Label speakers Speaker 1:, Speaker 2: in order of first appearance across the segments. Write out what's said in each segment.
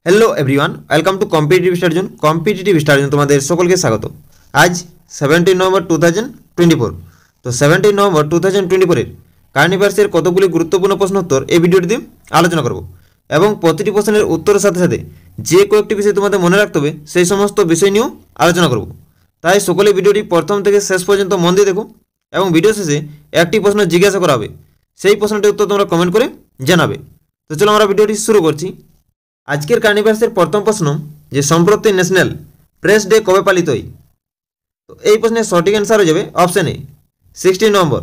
Speaker 1: Hello everyone welcome to competitive star zone तुम्हारे सकल के स्वागत। आज 17 नवम्बर 2024 तो 17 नवम्बर 2024 কারেন্ট অ্যাফেয়ার্সের কতগুলি গুরুত্বপূর্ণ প্রশ্ন উত্তর এই ভিডিওটিতে আলোচনা করব এবং প্রতিটি প্রশ্নের উত্তরের সাথে সাথে যে কয়েকটি বিষয় তোমাদের মনে রাখতে হবে সেই সমস্ত বিষয় নিয়েও আলোচনা করব। তাই সকলে ভিডিওটি প্রথম থেকে শেষ পর্যন্ত মন দিয়ে দেখো এবং ভিডিও শেষে একটি প্রশ্ন জিজ্ঞাসা করা হবে, সেই প্রশ্নটির উত্তর তোমরা কমেন্ট করে জানাবে। তো চলো আমরা ভিডিওটি শুরু করছি। আজকের কারেন্ট অ্যাফেয়ার্সের প্রথম প্রশ্ন যে সম্প্রতি ন্যাশনাল প্রেস ডে কবে পালিত হয়? তো এই প্রশ্নের সঠিক অ্যান্সার হয়ে যাবে অপশন এ 16 নভেম্বর।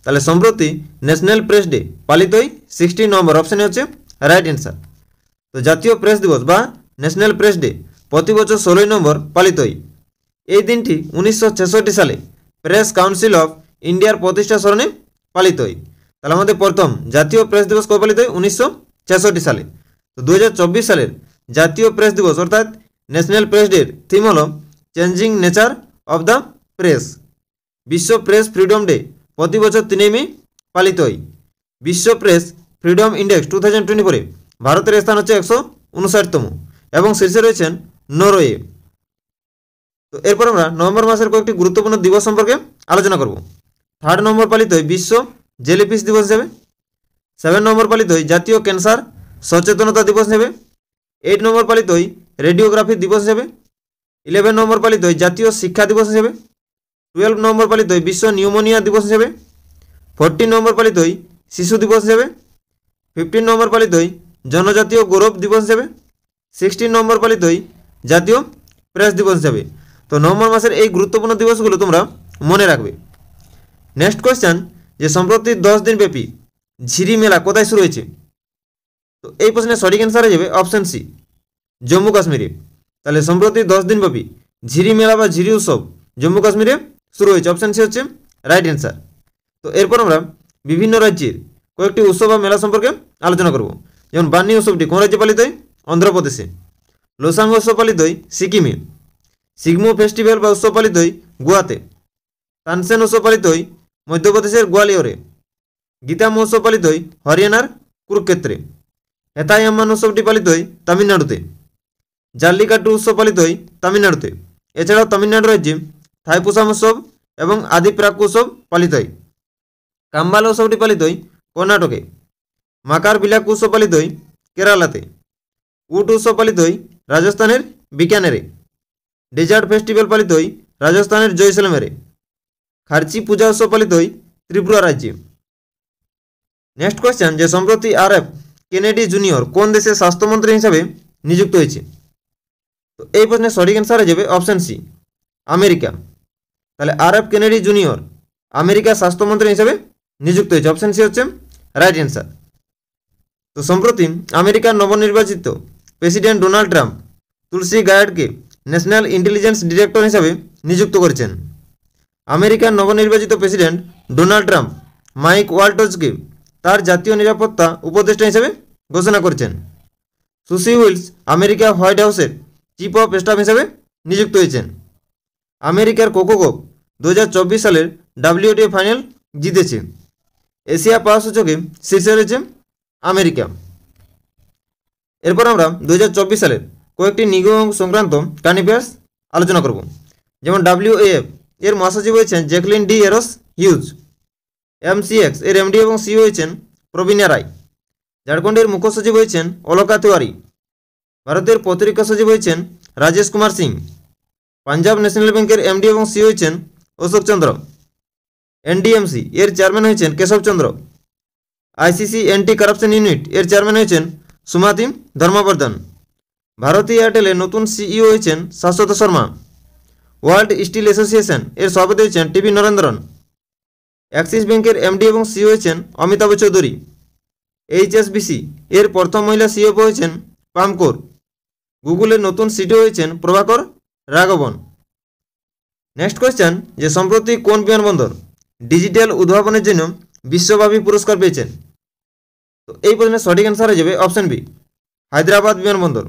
Speaker 1: তাহলে সম্প্রতি ন্যাশনাল প্রেস ডে পালিত হয় 16 নভেম্বর, অপশন এ হচ্ছে রাইট অ্যান্সার। তো জাতীয় প্রেস দিবস বা ন্যাশনাল প্রেস ডে প্রতি বছর 16 নভেম্বর পালিত হয়। এই দিনটি 1966 সালে প্রেস কাউন্সিল অফ ইন্ডিয়ার প্রতিষ্ঠা স্মরণে পালিত হয়। তাহলে আমাদের প্রথম জাতীয় প্রেস দিবস কবে পালিত হয়? 1966 সালে। তো 2024 সালের জাতীয় প্রেস দিবস অর্থাৎ ন্যাশনাল প্রেস ডের থিম হল changing nature of the press. বিশ্ব প্রেস ফ্রিডম ডে প্রতি বছর 3 মে পালিত হয়। বিশ্ব প্রেস ফ্রিডম ইন্ডেক্স 2024 ভারতের স্থান হচ্ছে 159তম এবং শীর্ষে রয়েছেন নরওয়ে। তো এরপর আমরা নভেম্বর মাসের কয়েকটি গুরুত্বপূর্ণ দিবস সম্পর্কে আলোচনা করব। 3 নভেম্বর পালিত হয় বিশ্ব জেলিফিশ দিবস হিসেবে। 7 নভেম্বর পালিত হয় জাতীয় ক্যান্সার সচেতনতা দিবস হিসেবে। 8 নভেম্বর পালিত হয় রেডিওগ্রাফি দিবস হিসেবে। 11 নভেম্বর পালিত হয় জাতীয় শিক্ষা দিবস হিসেবে। 12 নভেম্বর পালিত হয় বিশ্ব নিউমোনিয়া দিবস হিসেবে। 14 নভেম্বর পালিত হয় শিশু দিবস হিসেবে। 15 নভেম্বর পালিত হয় জনজাতীয় গৌরব দিবস হিসেবে। 16 নভেম্বর পালিত হয় জাতীয় প্রেস দিবস হিসেবে। তো নভেম্বর মাসের এই গুরুত্বপূর্ণ দিবসগুলো তোমরা মনে রাখবে। নেক্সট কোয়েশ্চেন যে সম্প্রতি 10 দিন ব্যাপী ঝিরি মেলা কোথায় শুরু হয়েছে? তো এই প্রশ্নের সঠিক অ্যান্সার হয়ে যাবে অপশন সি জম্মু কাশ্মীরে। তাহলে সম্প্রতি 10 দিন ব্যাপী ঝিরি মেলা বা ঝিরি উৎসব জম্মু কাশ্মীরে শুরু হয়েছে, অপশন সি হচ্ছে রাইট অ্যান্সার। তো এরপর আমরা বিভিন্ন রাজ্যের কয়েকটি উৎসব বা মেলা সম্পর্কে আলোচনা করব। যেমন বান্নি উৎসবটি কোন রাজ্যে পালিত হয়? অন্ধ্রপ্রদেশে। লোসাং উৎসব পালিত হয় সিকিমে। সিগমো ফেস্টিভ্যাল বা উৎসব পালিত হয় গোয়াতে। তানসেন উৎসব পালিত হয় মধ্যপ্রদেশের গোয়ালিয়রে। গীতা মহোৎসব পালিত হয় হরিয়ানার কুরুক্ষেত্রে। হেতাই আম্মান উৎসবটি পালিত হয় তামিলনাড়ুতে। জাল্লিকাট্টু উৎসব পালিত হয় তামিলনাড়ুতে। এছাড়াও তামিলনাড়ু রাজ্যে থাইপুসাম উৎসব এবং আদিপ্রাক্কু উৎসব পালিত হয়। কাম্বালা উৎসবটি পালিত হয় কর্ণাটকে। মাকার বিলাক্কু উৎসব পালিত হয় কেরালাতে। উট উৎসব পালিত হয় রাজস্থানের বিকানেরে। ডেজার্ট ফেস্টিভ্যাল পালিত হয় রাজস্থানের জয়সলমেরে। খার্চি পূজা উৎসব পালিত হয় ত্রিপুরা রাজ্যে। নেক্সট কোয়েশ্চেন যে সম্প্রতি RF কেনেডি জুনিয়র কোন দেশের স্বাস্থ্যমন্ত্রী হিসাবে নিযুক্ত হয়েছে? তো এই প্রশ্নের সঠিক অ্যান্সার হয়ে যাবে অপশন সি আমেরিকা। তাহলে RF কেনেডি জুনিয়র আমেরিকার স্বাস্থ্যমন্ত্রী হিসাবে নিযুক্ত হয়েছে, অপশন সি হচ্ছে রাইট অ্যান্সার। তো সম্প্রতি আমেরিকার নবনির্বাচিত প্রেসিডেন্ট ডোনাল্ড ট্রাম্প তুলসী গায়ার্ডকে ন্যাশনাল ইন্টেলিজেন্স ডিরেক্টর হিসাবে নিযুক্ত করেছেন। আমেরিকার নবনির্বাচিত প্রেসিডেন্ট ডোনাল্ড ট্রাম্প মাইক ওয়াল্টজকে তার জাতীয় নিরাপত্তা উপদেষ্টা হিসেবে ঘোষণা করেছেন। সুসি উইলস আমেরিকা হোয়াইট হাউসের চিফ অফ স্টাফ হিসেবে নিযুক্ত হয়েছেন। আমেরিকার কোকো কাপ 2024 সালের WTA ফাইনাল জিতেছে। এশিয়া পাওয়ার সূচকে শীর্ষে রয়েছে আমেরিকা। এরপর আমরা 2024 সালের কয়েকটি নিগম সংক্রান্ত কারেন্ট অ্যাফেয়ার্স আলোচনা করব। যেমন WAF এর মহাসচিব হয়েছেন জ্যাকলিন ডি এরস হিউজ। MCX এর MD এবং CEO হয়েছেন প্রবীণা রায়। ঝাড়খণ্ডের মুখ্য সচিব হয়েছেন অলকা তিওয়ারি। ভারতের প্রতিরক্ষা সচিব হয়েছেন রাজেশ কুমার সিং। পাঞ্জাব ন্যাশনাল ব্যাংকের MD এবং CEO হয়েছেন অশোক চন্দ্র। NDMC এর চেয়ারম্যান হয়েছেন কেশব চন্দ্র। ICC অ্যান্টি কারাপশন ইউনিট এর চেয়ারম্যান হয়েছেন সুমাতি ধর্মবর্ধন। ভারতী এয়ারটেলের নতুন CEO হয়েছেন শাশ্বত শর্মা। ওয়ার্ল্ড স্টিল অ্যাসোসিয়েশন এর সভাপতি হয়েছেন TP নরেন্দ্রন। অ্যাক্সিস ব্যাংকের MD এবং CEO হয়েছেন অমিতাভ চৌধুরী। HSBC এর প্রথম মহিলা CFO হয়েছেন পাম কৌর। গুগলের নতুন CTO হয়েছেন প্রভাকর রাঘবন। নেক্সট কোয়েশ্চেন যে সম্প্রতি কোন বিমানবন্দর ডিজিটাল উদ্ভাবনের জন্য বিশ্বব্যাপী পুরস্কার পেয়েছেন? তো এই প্রশ্নের সঠিক অ্যান্সার হয়ে যাবে অপশন বি হায়দ্রাবাদ বিমানবন্দর।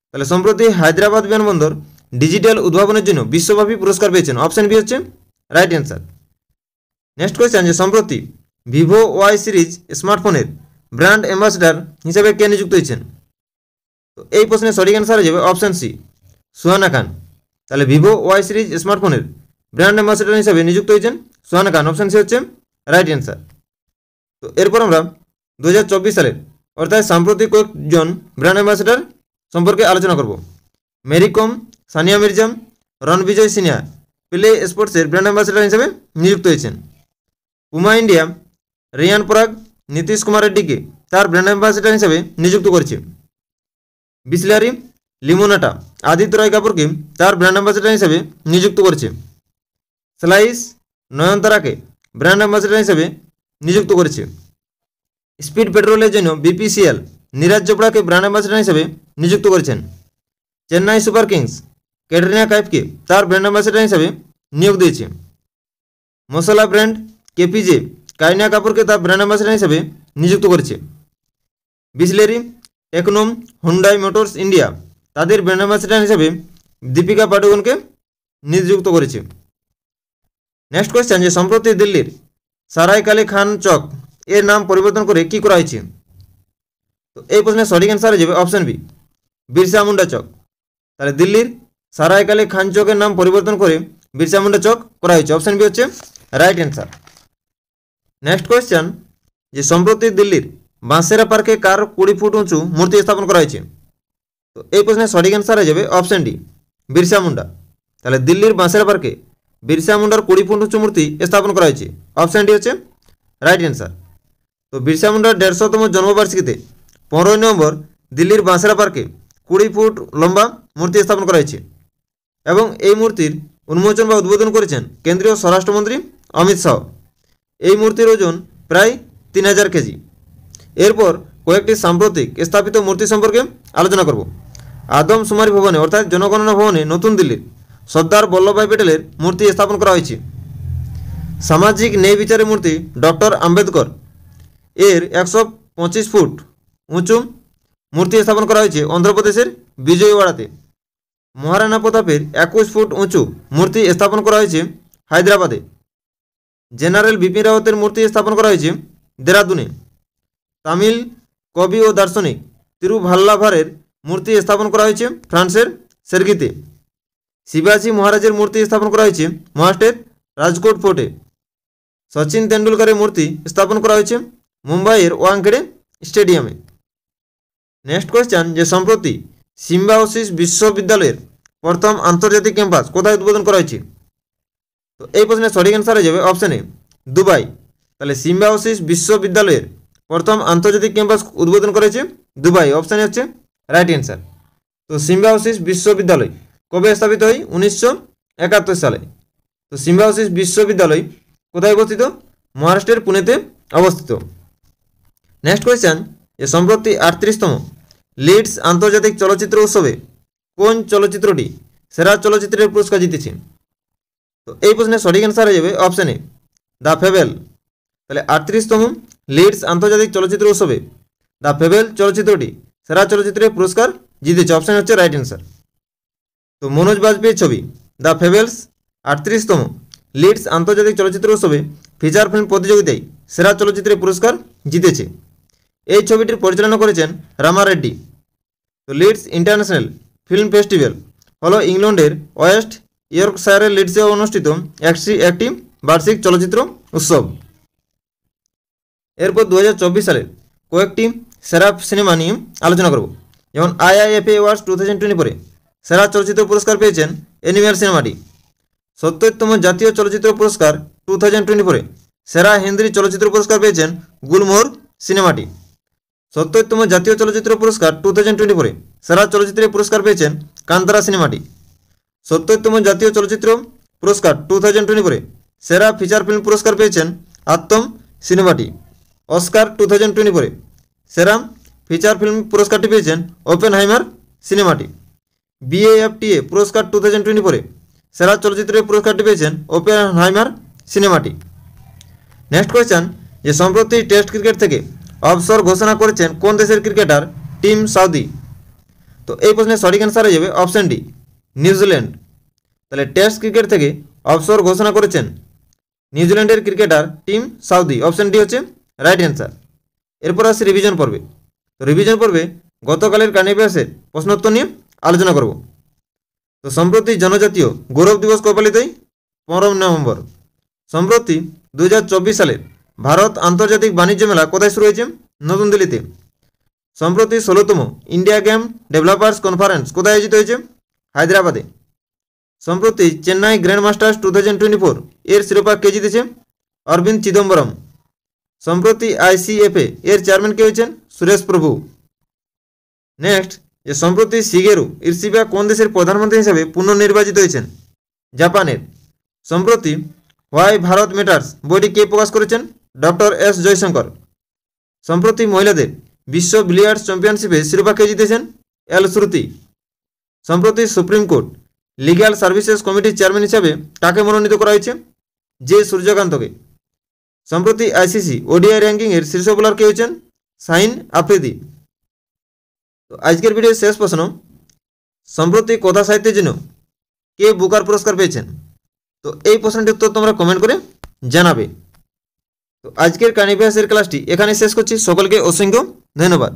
Speaker 1: তাহলে সম্প্রতি হায়দ্রাবাদ বিমানবন্দর ডিজিটাল উদ্ভাবনের জন্য বিশ্বব্যাপী পুরস্কার পেয়েছেন, অপশন বি হচ্ছে রাইট অ্যান্সার। নেক্সট কোয়েশ্চেন যে সম্প্রতি ভিভো Y সিরিজ স্মার্টফোনের ব্র্যান্ড অ্যাম্বাসেডর হিসেবে কে নিযুক্ত হয়েছেন? তো এই প্রশ্নের সঠিক অ্যান্সার হয়ে যাবে অপশান সি, সুহানা খান। তাহলে ভিভো ওয়াই সিরিজ স্মার্টফোনের ব্র্যান্ড অ্যাম্বাসেডর হিসাবে নিযুক্ত হয়েছেন সুহানা খান। অপশান সি হচ্ছে রাইট অ্যান্সার। তো এরপর আমরা 2024 সালের অর্থাৎ সাম্প্রতিক কয়েকজন ব্র্যান্ড অ্যাম্বাসেডর সম্পর্কে আলোচনা করব। মেরি কম, সানিয়া মির্জা, রণবিজয় সিনহা প্লে স্পোর্টসের ব্র্যান্ড অ্যাম্বাসেডর হিসেবে নিযুক্ত হয়েছেন। পুমা ইন্ডিয়া রিয়ান পরাগ, নীতিশ কুমার রেড্ডিকে তার ব্র্যান্ড অ্যাম্বাসেডর হিসেবে নিযুক্ত করেছে। বিসলারি লিমোনাটা আদিত্য রায় কাপুরকে তার ব্র্যান্ড অ্যাম্বাসেডর হিসেবে নিযুক্ত করেছে। স্লাইস নয়নতারাকে ব্র্যান্ড অ্যাম্বাসেডর হিসেবে নিযুক্ত করেছে। স্পিড পেট্রোলের জন্য বিপিসিএল নীরাজ চোপড়াকে ব্র্যান্ড অ্যাম্বাসেডর হিসেবে নিযুক্ত করেছেন। চেন্নাই সুপার কিংস ক্যাটরিনা কাইফকে তার ব্র্যান্ড অ্যাম্বাসেডর হিসেবে নিয়োগ দিয়েছে। মশলা ব্র্যান্ড কেপিজে কারিনা কাপুরকে তার ব্র্যান্ড অ্যাম্বাসেডর হিসেবে নিযুক্ত করেছে। বিসলেরি, টেকনোম, হুন্ডাই মোটরস ইন্ডিয়া তাদের ব্র্যান্ড অ্যাম্বাসেডর হিসেবে দীপিকা পাডুকোনকে নিযুক্ত করেছে। নেক্সট কোয়েশ্চেন, যে সম্প্রতি দিল্লির সারাইক আলী খান চক এর নাম পরিবর্তন করে কি করা হয়েছে? তো এই প্রশ্নের সঠিক অ্যান্সার হয়ে যাবে অপশন বি, বিরসা মুন্ডা চক। তাহলে দিল্লির সারাইক আলী খান চকের নাম পরিবর্তন করে বিরসা মুন্ডা চক করা হয়েছে। অপশন বি হচ্ছে রাইট অ্যান্সার। নেক্সট কোয়েশ্চেন, যে সম্প্রতি দিল্লির বাঁশেরা পার্কে কার 20 ফুট উঁচু মূর্তি স্থাপন করা হয়েছে? তো এই প্রশ্নের সঠিক অ্যান্সার হয়ে যাবে অপশন ডি, বিরসা মুন্ডা। তাহলে দিল্লির বাঁশেরা পার্কে বিরসা মুন্ডার 20 ফুট উঁচু মূর্তি স্থাপন করা হয়েছে। অপশন ডি হচ্ছে রাইট অ্যান্সার। তো বিরসা মুন্ডার 150তম জন্মবার্ষিকীতে 15 নভেম্বর দিল্লির বাঁশেরা পার্কে 20 ফুট লম্বা মূর্তি স্থাপন করা হয়েছে এবং এই মূর্তির উন্মোচন বা উদ্বোধন করেছেন কেন্দ্রীয় স্বরাষ্ট্রমন্ত্রী অমিত শাহ। এই মূর্তির ওজন প্রায় 3000 কেজি। এরপর কয়েকটি সাম্প্রতিক স্থাপিত মূর্তি সম্পর্কে আলোচনা করব। আদমশুমারি ভবনে অর্থাৎ জনগণনা ভবনে নতুন দিল্লির সর্দার বল্লভভাই প্যাটেলের মূর্তি স্থাপন করা হয়েছে। সামাজিক ন্যায় বিচারের মূর্তি ডক্টর আম্বেদকর এর 125 ফুট উঁচু মূর্তি স্থাপন করা হয়েছে অন্ধ্রপ্রদেশের বিজয়ওয়াড়াতে। মহারানা প্রতাপের 21 ফুট উঁচু মূর্তি স্থাপন করা হয়েছে হায়দ্রাবাদে। জেনারেল বিপিন রাওয়াতের মূর্তি স্থাপন করা হয়েছে দেরাদুনে। তামিল কবি ও দার্শনিক তিরুভাল্লাভারের মূর্তি স্থাপন করা হয়েছে ফ্রান্সের সের্গিতে। শিবাজী মহারাজের মূর্তি স্থাপন করা হয়েছে মহারাষ্ট্রের রাজকোট ফোর্টে। সচিন তেন্ডুলকরের মূর্তি স্থাপন করা হয়েছে মুম্বাইয়ের ওয়াংখেড়ে স্টেডিয়ামে। নেক্সট কোয়েশ্চেন, যে সম্প্রতি সিম্বাওসিস বিশ্ববিদ্যালয়ের প্রথম আন্তর্জাতিক ক্যাম্পাস কোথায় উদ্বোধন করা হয়েছে? তো এই প্রশ্নের সঠিক অ্যান্সার হয়ে যাবে অপশন এ, দুবাই। তাহলে সিম্বাওসিস বিশ্ববিদ্যালয়ের প্রথম আন্তর্জাতিক ক্যাম্পাস উদ্বোধন করেছে দুবাই। অপশানে হচ্ছে রাইট অ্যান্সার। তো সিম্বাওসিস বিশ্ববিদ্যালয় কবে স্থাপিত হয়? 1971 সালে। তো সিম্বাওসিস বিশ্ববিদ্যালয় কোথায় অবস্থিত? মহারাষ্ট্রের পুনেতে অবস্থিত। নেক্সট কোয়েশ্চেন, যে সম্প্রতি 38তম লিডস আন্তর্জাতিক চলচ্চিত্র উৎসবে কোন চলচ্চিত্রটি সেরা চলচ্চিত্রের পুরস্কার জিতেছে? তো এই প্রশ্নের সঠিক অ্যান্সার হয়ে যাবে অপশন এ, দ্য ফেবেল। তাহলে 38তম লিডস আন্তর্জাতিক চলচ্চিত্র উৎসবে দ্য ফেবেল চলচ্চিত্রটি সেরা চলচ্চিত্রের পুরস্কার জিতেছে। অপশন হচ্ছে রাইট অ্যান্সার। তো মনোজ বাজপেয়ীর ছবি দ্য ফেবেলস 38তম লিডস আন্তর্জাতিক চলচ্চিত্র উৎসবে ফিচার ফিল্ম প্রতিযোগিতায় সেরা চলচ্চিত্রের পুরস্কার জিতেছে। এই ছবিটির পরিচালনা করেছেন রামা রেড্ডি। তো লিডস ইন্টারন্যাশনাল ফিল্ম ফেস্টিভ্যাল হলো ইংল্যান্ডের ওয়েস্ট ইয়র্কশায়ারের লিডসে অনুষ্ঠিত একটি বার্ষিক চলচ্চিত্র উৎসব। এরপর 2024 সালের কয়েকটি সেরা সিনেমা নিয়ে আলোচনা করব। যেমন IIFA অ্যাওয়ার্ডস 2024-এ সেরা চলচ্চিত্র পুরস্কার পেয়েছেন অ্যানিম্যাল সিনেমাটি। 70তম জাতীয় চলচ্চিত্র পুরস্কার 2024-এ সেরা হিন্দি চলচ্চিত্র পুরস্কার পেয়েছেন গুলমোহর সিনেমাটি। 70তম জাতীয় চলচ্চিত্র পুরস্কার 2024-এ সেরা চলচ্চিত্রের পুরস্কার পেয়েছেন কান্তারা সিনেমাটি। 70তম জাতীয় চলচ্চিত্র পুরস্কার 2024-এ সেরা ফিচার ফিল্ম পুরস্কার পেয়েছেন আত্মম সিনেমাটি। অস্কার 2024-এ সেরা ফিচার ফিল্ম পুরস্কারটি পেয়েছেন ওপেনহাইমার সিনেমাটি। BAFTA পুরস্কার 2024-এ সেরা চলচ্চিত্রের পুরস্কারটি পেয়েছেন ওপেনহাইমার সিনেমাটি। নেক্সট কোয়েশ্চেন, যে সম্প্রতি টেস্ট ক্রিকেট থেকে অবসর ঘোষণা করেছেন কোন দেশের ক্রিকেটার টিম সাউদি? তো এই প্রশ্নের সঠিক অ্যান্সার হয়ে যাবে অপশন ডি, নিউজিল্যান্ড। তাহলে টেস্ট ক্রিকেট থেকে অবসর ঘোষণা করেছেন নিউজিল্যান্ডের cricketer Tim Southee. Option D হচ্ছে রাইট অ্যান্সার। এরপর আসছে রিভিশন পর্বে। তো রিভিশন পর্বে গতকালের কারেন্ট অ্যাফেয়ার্সের প্রশ্নোত্তর নিয়ে আলোচনা করব। তো সম্প্রতি জনজাতীয় গৌরব দিবস কবে পালিত হয়? 15 নভেম্বর। সম্প্রতি 2024 সালের ভারত আন্তর্জাতিক বাণিজ্য মেলা কোথায় শুরু হয়েছে? নতুন দিল্লিতে। সম্প্রতি 16তম ইন্ডিয়া গেম ডেভেলপার্স কনফারেন্স কোথায় আয়োজিত হয়েছে? হায়দ্রাবাদে। সম্প্রতি চেন্নাই গ্র্যান্ড মাস্টার্স 2024 এর শিরোপা কে জিতেছে? অরবিন্দ চিদম্বরম। সম্প্রতি ICFA এর চেয়ারম্যান কে হয়েছেন? সুরেশ প্রভু। নেক্সট, যে সম্প্রতি শিগেরু ইশিবা কোন দেশের প্রধানমন্ত্রী হিসেবে পুনর্নির্বাচিত হয়েছেন? জাপানের। সম্প্রতি হোয়াই ভারত ম্যাটার্স বইটি কে প্রকাশ করেছেন? Doctor S Jaishankar. সম্প্রতি মহিলাদের বিশ্ব বিলিয়ার্ডস চ্যাম্পিয়নশিপে শিরোপা কে জিতেছেন? এল শ্রুতি। সম্প্রতি সুপ্রিম কোর্ট লিগ্যাল সার্ভিসেস কমিটির চেয়ারম্যান হিসাবে কাকে মনোনীত করা হয়েছে? জে সূর্যকান্তকে। সম্প্রতি ICC ODI র্যাঙ্কিংয়ের শীর্ষ বোলার কে হয়েছেন? শাহিন আফ্রিদি। তো আজকের ভিডিওর শেষ প্রশ্ন, সম্প্রতি কথা সাহিত্যের জন্য কে বুকার পুরস্কার পেয়েছেন? তো এই প্রশ্নটির উত্তর তোমরা কমেন্ট করে জানাবে। তো আজকের কারেন্ট অ্যাফেয়ার্সের ক্লাসটি এখানে শেষ করছি। সকলকে অসংখ্য ধন্যবাদ।